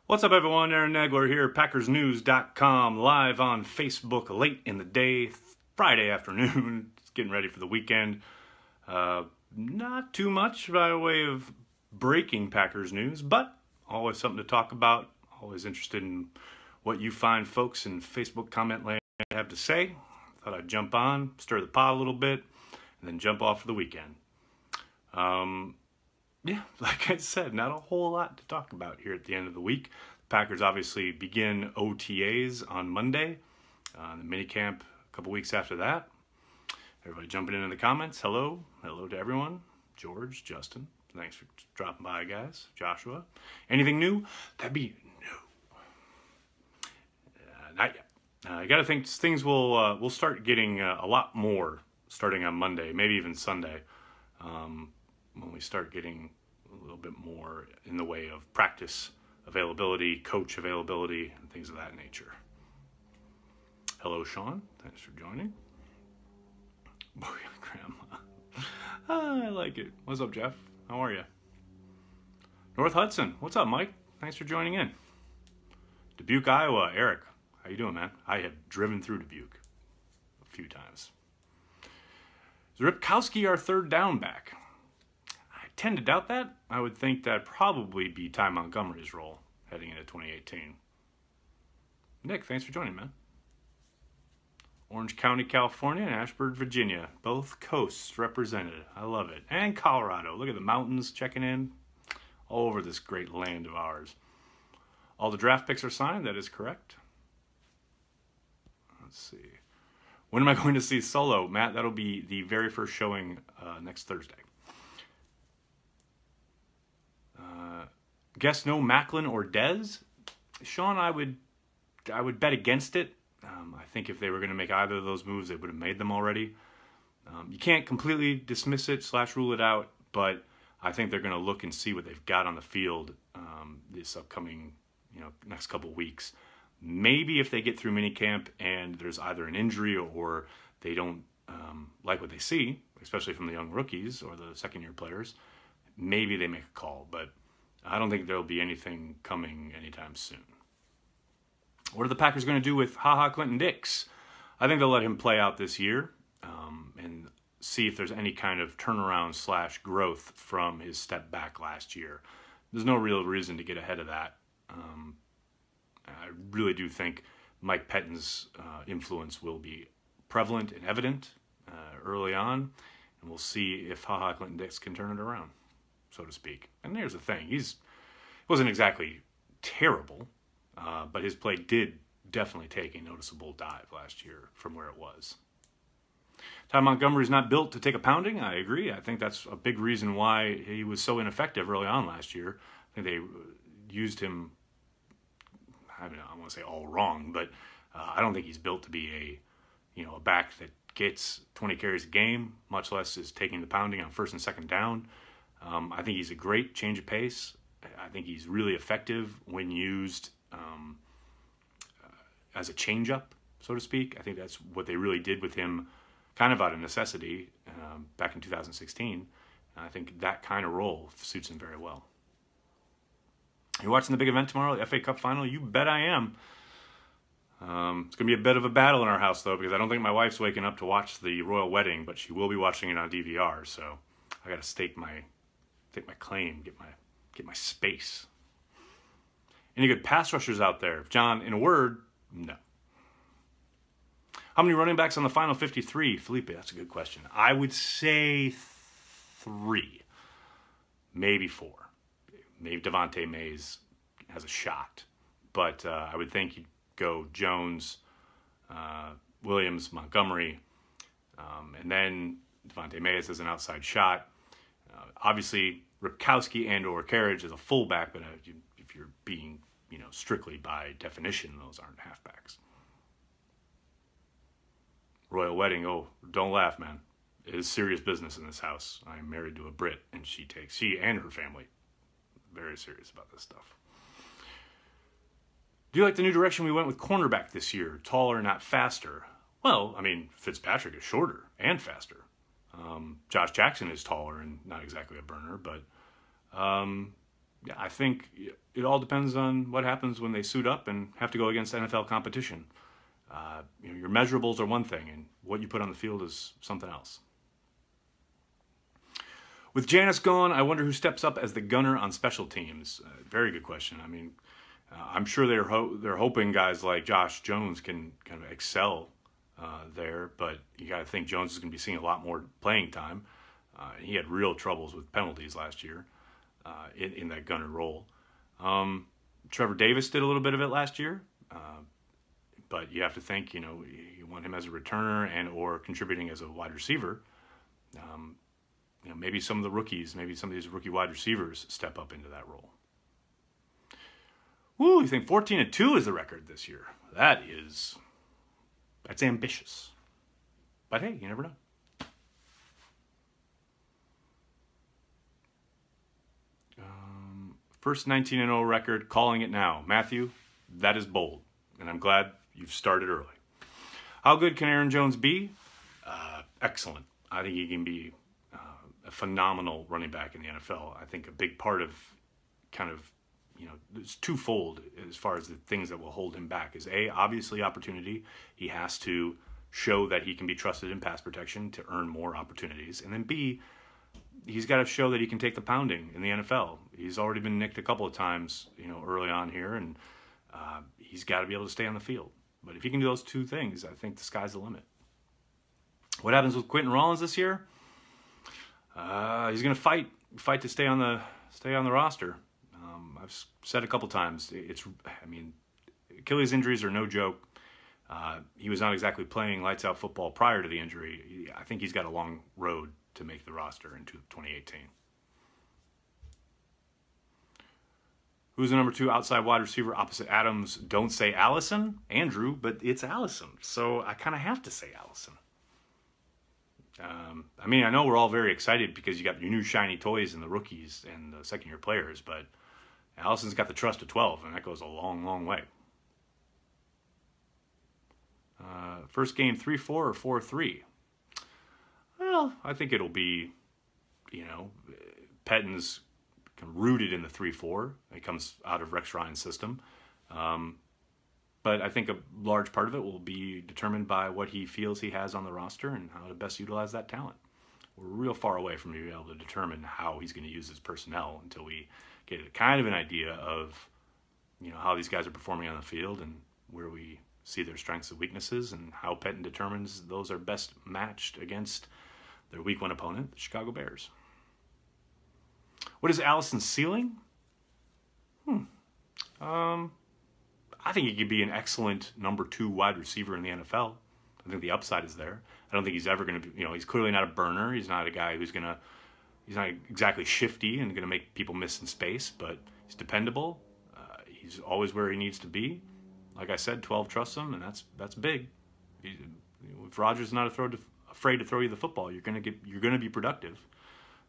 What's up, everyone? Aaron Nagler here, PackersNews.com, live on Facebook late in the day, Friday afternoon. Just getting ready for the weekend. Not too much by way of breaking Packers news, but always something to talk about. Always interested in what you fine folks in Facebook comment land have to say. Thought I'd jump on, stir the pot a little bit, and then jump off for the weekend. Yeah, like I said, not a whole lot to talk about here at the end of the week. The Packers obviously begin OTAs on Monday, the minicamp a couple weeks after that. Everybody jumping in the comments. Hello to everyone. George, Justin, thanks for dropping by, guys. Joshua, anything new? That'd be new. Not yet. I gotta think things will start getting a lot more starting on Monday, maybe even Sunday. When we start getting a little bit more in the way of practice availability, coach availability, and things of that nature. Hello, Sean. Thanks for joining. Boy, Grandma. I like it. What's up, Jeff? How are you? North Hudson. What's up, Mike? Thanks for joining in. Dubuque, Iowa. Eric, how you doing, man? I have driven through Dubuque a few times. Is Ripkowski our third down back? I tend to doubt that. I would think that'd probably be Ty Montgomery's role heading into 2018. Nick, thanks for joining, man. Orange County, California, and Ashburn, Virginia. Both coasts represented. I love it. And Colorado. Look at the mountains checking in all over this great land of ours. All the draft picks are signed. That is correct. Let's see. When am I going to see Solo? Matt, that'll be the very first showing next Thursday. Guess no Macklin or Dez? Sean, I would bet against it. I think if they were going to make either of those moves, they would have made them already. You can't completely dismiss it / rule it out, but I think they're going to look and see what they've got on the field this upcoming next couple weeks. Maybe if they get through minicamp and there's either an injury or they don't like what they see, especially from the young rookies or the second-year players, maybe they make a call. But I don't think there'll be anything coming anytime soon. What are the Packers going to do with Clinton Dix? I think they'll let him play out this year and see if there's any kind of turnaround / growth from his step back last year. There's no real reason to get ahead of that. I really do think Mike Pettine's influence will be prevalent and evident early on, and we'll see if Clinton Dix can turn it around, so to speak. And here's the thing. He wasn't exactly terrible, but his play did definitely take a noticeable dive last year from where it was. Ty Montgomery's not built to take a pounding. I agree. I think that's a big reason why he was so ineffective early on last year. I think they used him, I want to say all wrong, but I don't think he's built to be a back that gets 20 carries a game, much less is taking the pounding on first and second down. I think he's a great change of pace. I think he's really effective when used as a change-up, so to speak. I think that's what they really did with him kind of out of necessity back in 2016. And I think that kind of role suits him very well. You're watching the big event tomorrow, the FA Cup final? You bet I am. It's going to be a bit of a battle in our house, though, because I don't think my wife's waking up to watch the royal wedding, but she will be watching it on DVR, so I got to stake my claim, get my space. Any good pass rushers out there? John, in a word, no. How many running backs on the final 53? Felipe, that's a good question. I would say 3, maybe 4. Maybe Devontae Mays has a shot, but I would think you'd go Jones, Williams, Montgomery, and then Devontae Mays has an outside shot. Obviously, Ripkowski and or Carriage is a fullback, but if you're being strictly by definition, those aren't halfbacks. Royal wedding, oh, don't laugh, man. It is serious business in this house. I am married to a Brit, and she and her family very serious about this stuff. Do you like the new direction we went with cornerback this year? Taller, not faster. Well, Fitzpatrick is shorter and faster. Josh Jackson is taller and not exactly a burner, but yeah, I think it all depends on what happens when they suit up and have to go against NFL competition. Your measurables are one thing, and what you put on the field is something else. With Janis gone, I wonder who steps up as the gunner on special teams. Very good question. I mean, I'm sure they're hoping guys like Josh Jones can kind of excel there, but you got to think Jones is going to be seeing a lot more playing time. He had real troubles with penalties last year in that gunner role. Trevor Davis did a little bit of it last year, but you have to think, you want him as a returner and or contributing as a wide receiver. Maybe some of the rookies, maybe some of these rookie wide receivers step up into that role. Woo, you think 14-2 is the record this year? That's ambitious. But hey, you never know. First 19-0 record, calling it now. Matthew, that is bold, and I'm glad you've started early. How good can Aaron Jones be? Excellent. I think he can be a phenomenal running back in the NFL. I think a big part of it's twofold as far as the things that will hold him back is A, obviously opportunity. He has to show that he can be trusted in pass protection to earn more opportunities. And then B, he's got to show that he can take the pounding in the NFL. He's already been nicked a couple of times, early on here, and he's got to be able to stay on the field. But if he can do those two things, I think the sky's the limit. What happens with Quentin Rollins this year? He's going to fight to stay on the roster. I've said a couple times, Achilles injuries are no joke. He was not exactly playing lights out football prior to the injury. I think he's got a long road to make the roster into 2018. Who's the number 2 outside wide receiver opposite Adams? Don't say Allison, Andrew, but it's Allison. So I kind of have to say Allison. I know we're all very excited because you got your new shiny toys and the rookies and the second-year players, but Allison's got the trust of 12, and that goes a long, long way. First game 3-4 or 4-3? Well, I think it'll be, Pettin's rooted in the 3-4. It comes out of Rex Ryan's system. But I think a large part of it will be determined by what he feels he has on the roster and how to best utilize that talent. We're real far away from being able to determine how he's going to use his personnel until we get kind of an idea of, how these guys are performing on the field and where we see their strengths and weaknesses and how Pettin determines those are best matched against their week 1 opponent, the Chicago Bears. What is Allison's ceiling? I think he could be an excellent number 2 wide receiver in the NFL. I think the upside is there. I don't think he's ever going to be, he's clearly not a burner. He's not a guy he's not exactly shifty and going to make people miss in space, but he's dependable. He's always where he needs to be. Like I said, 12 trusts him, and that's big. If Rodgers is not afraid to throw you the football, you're going to be productive.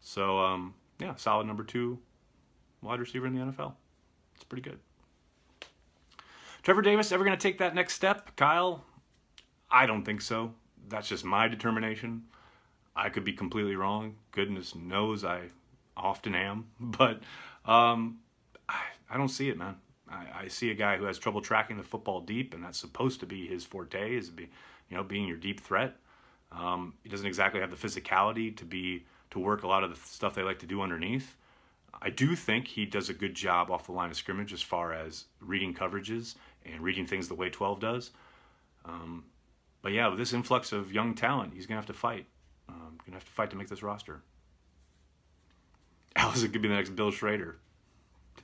So, solid number 2 wide receiver in the NFL. It's pretty good. Trevor Davis ever going to take that next step? Kyle, I don't think so. That's just my determination. I could be completely wrong. Goodness knows I often am. But I don't see it, man. I see a guy who has trouble tracking the football deep, and that's supposed to be his forte, being your deep threat. He doesn't exactly have the physicality to work a lot of the stuff they like to do underneath. I do think he does a good job off the line of scrimmage as far as reading coverages and reading things the way 12 does. But yeah, with this influx of young talent, he's going to have to fight. To make this roster. Allison could be the next Bill Schrader.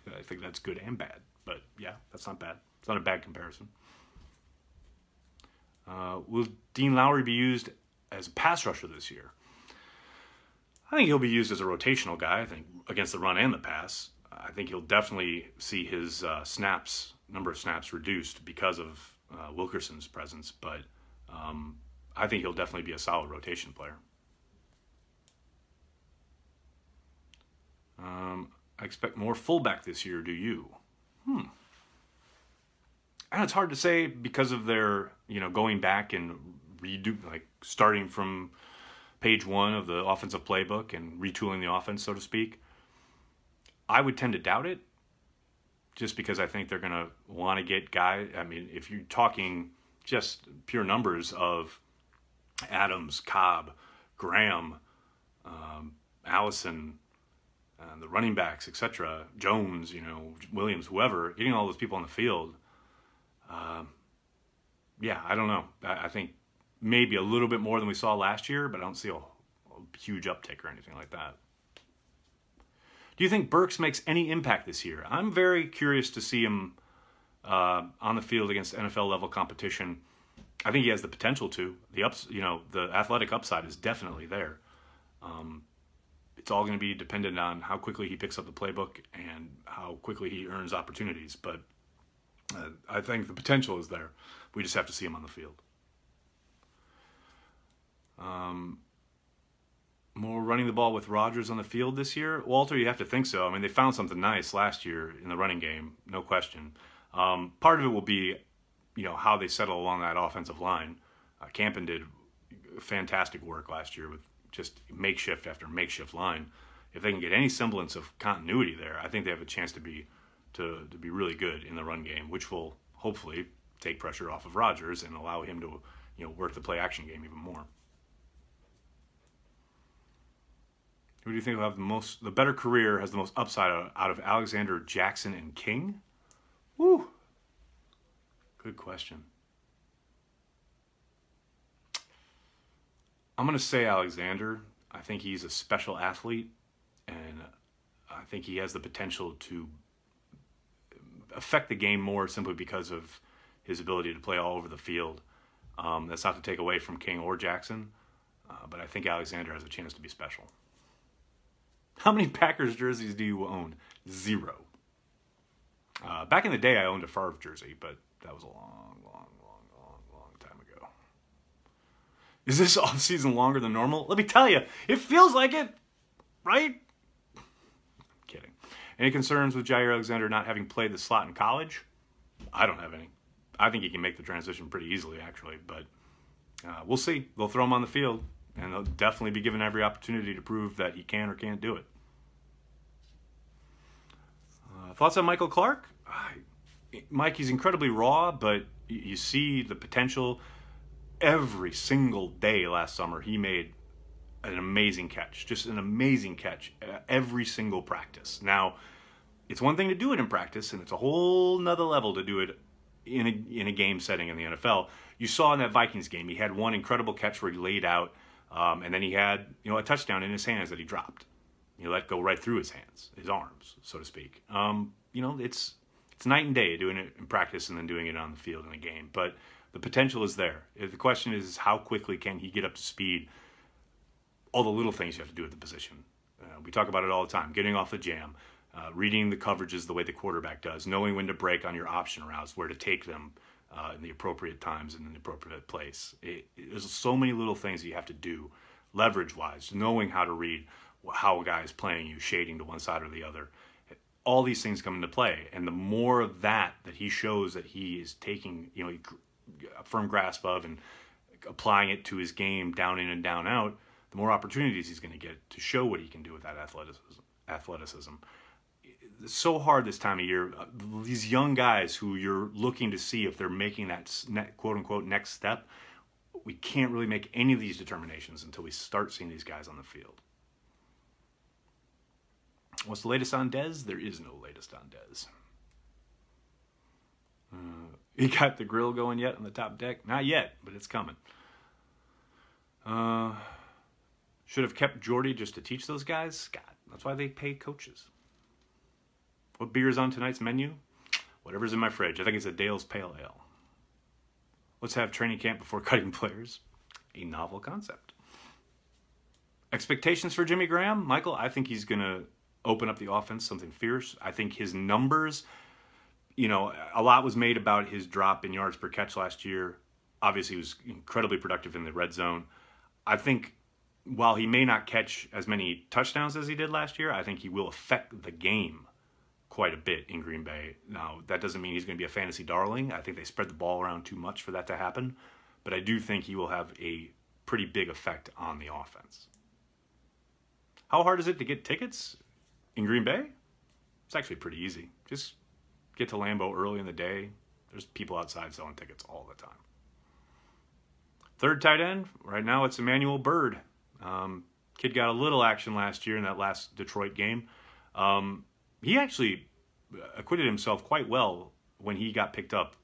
I think that's good and bad. But yeah, that's not bad. It's not a bad comparison. Will Dean Lowry be used as a pass rusher this year? I think he'll be used as a rotational guy, I think, against the run and the pass. I think he'll definitely see his number of snaps reduced because of Wilkerson's presence, but I think he'll definitely be a solid rotation player. I expect more fullback this year, do you? And it's hard to say because of their, going back and starting from page 1 of the offensive playbook and retooling the offense, so to speak. I would tend to doubt it. just because I think they're going to want to get guys. I mean, if you're talking just pure numbers of Adams, Cobb, Graham, Allison, the running backs, etc., Jones, Williams, whoever, getting all those people on the field, yeah, I don't know. I think maybe a little bit more than we saw last year, but I don't see a huge uptick or anything like that. Do you think Burks makes any impact this year? I'm very curious to see him on the field against NFL level competition. I think he has the potential to. The athletic upside is definitely there. It's all going to be dependent on how quickly he picks up the playbook and how quickly he earns opportunities. But I think the potential is there. We just have to see him on the field. More running the ball with Rodgers on the field this year? Walter, you have to think so. I mean, they found something nice last year in the running game, no question. Part of it will be, how they settle along that offensive line. Campen did fantastic work last year with just makeshift after makeshift line. If they can get any semblance of continuity there, I think they have a chance to be really good in the run game, which will hopefully take pressure off of Rodgers and allow him to, work the play action game even more. Who do you think will have the better career, has the most upside out of Alexander, Jackson, and King? Woo! Good question. I'm going to say Alexander. I think he's a special athlete, and I think he has the potential to affect the game more simply because of his ability to play all over the field. That's not to take away from King or Jackson, but I think Alexander has a chance to be special. How many Packers jerseys do you own? 0. Back in the day, I owned a Favre jersey, but that was a long time ago. Is this offseason longer than normal? Let me tell you, it feels like it, right? Kidding. Any concerns with Jair Alexander not having played the slot in college? I don't have any. I think he can make the transition pretty easily, actually, but we'll see. They'll throw him on the field, and they'll definitely be given every opportunity to prove that he can or can't do it. Thoughts on Michael Clark? Mike, he's incredibly raw, but you see the potential. Every single day last summer, he made an amazing catch. Just an amazing catch every single practice. Now, it's one thing to do it in practice, and it's a whole nother level to do it in a game setting in the NFL. You saw in that Vikings game, he had one incredible catch where he laid out, and then he had a touchdown in his hands that he dropped. He let go right through his hands, his arms, so to speak. It's night and day doing it in practice and then doing it on the field in a game. But the potential is there. The question is how quickly can he get up to speed? All the little things you have to do at the position. We talk about it all the time. Getting off the jam, reading the coverages the way the quarterback does, knowing when to break on your option routes, where to take them in the appropriate times and in the appropriate place. There's so many little things you have to do, leverage-wise, knowing how to read how a guy is playing you, shading to one side or the other. All these things come into play, and the more of that he shows that he is taking, a firm grasp of and applying it to his game down in and down out, the more opportunities he's going to get to show what he can do with that athleticism. It's so hard this time of year. These young guys who you're looking to see if they're making that quote-unquote next step, we can't really make any of these determinations until we start seeing these guys on the field. What's the latest on Dez? There is no latest on Dez. You got the grill going yet on the top deck? Not yet, but it's coming. Should have kept Jordy just to teach those guys? Scott, that's why they pay coaches. What beer is on tonight's menu? Whatever's in my fridge. I think it's a Dale's Pale Ale. Let's have training camp before cutting players. A novel concept. Expectations for Jimmy Graham? Michael, I think he's going to open up the offense, something fierce. I think his numbers, a lot was made about his drop in yards per catch last year. Obviously, he was incredibly productive in the red zone. I think while he may not catch as many touchdowns as he did last year, I think he will affect the game quite a bit in Green Bay. Now, that doesn't mean he's going to be a fantasy darling. I think they spread the ball around too much for that to happen. But I do think he will have a pretty big effect on the offense. How hard is it to get tickets in Green Bay? It's actually pretty easy. Just get to Lambeau early in the day, there's people outside selling tickets all the time. Third tight end, right now it's Emmanuel Byrd. Kid got a little action last year in that last Detroit game. He actually acquitted himself quite well when he got picked up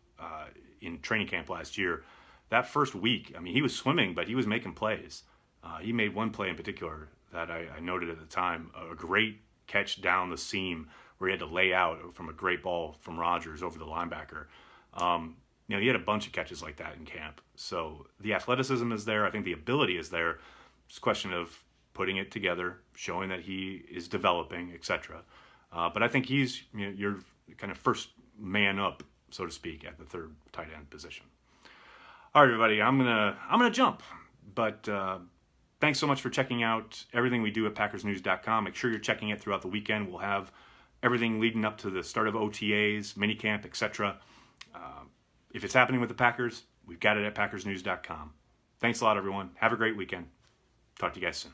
in training camp last year. That first week, I mean, he was swimming, but he was making plays. He made one play in particular that I noted at the time, a great catch down the seam where he had to lay out from a great ball from Rodgers over the linebacker. He had a bunch of catches like that in camp. So the athleticism is there. I think the ability is there. It's a question of putting it together, showing that he is developing, etc. But I think he's your kind of first man up, so to speak, at the third tight end position. All right, everybody, I'm gonna jump, but thanks so much for checking out everything we do at PackersNews.com. Make sure you're checking it throughout the weekend. We'll have everything leading up to the start of OTAs, minicamp, etc. If it's happening with the Packers, we've got it at PackersNews.com. Thanks a lot, everyone. Have a great weekend. Talk to you guys soon.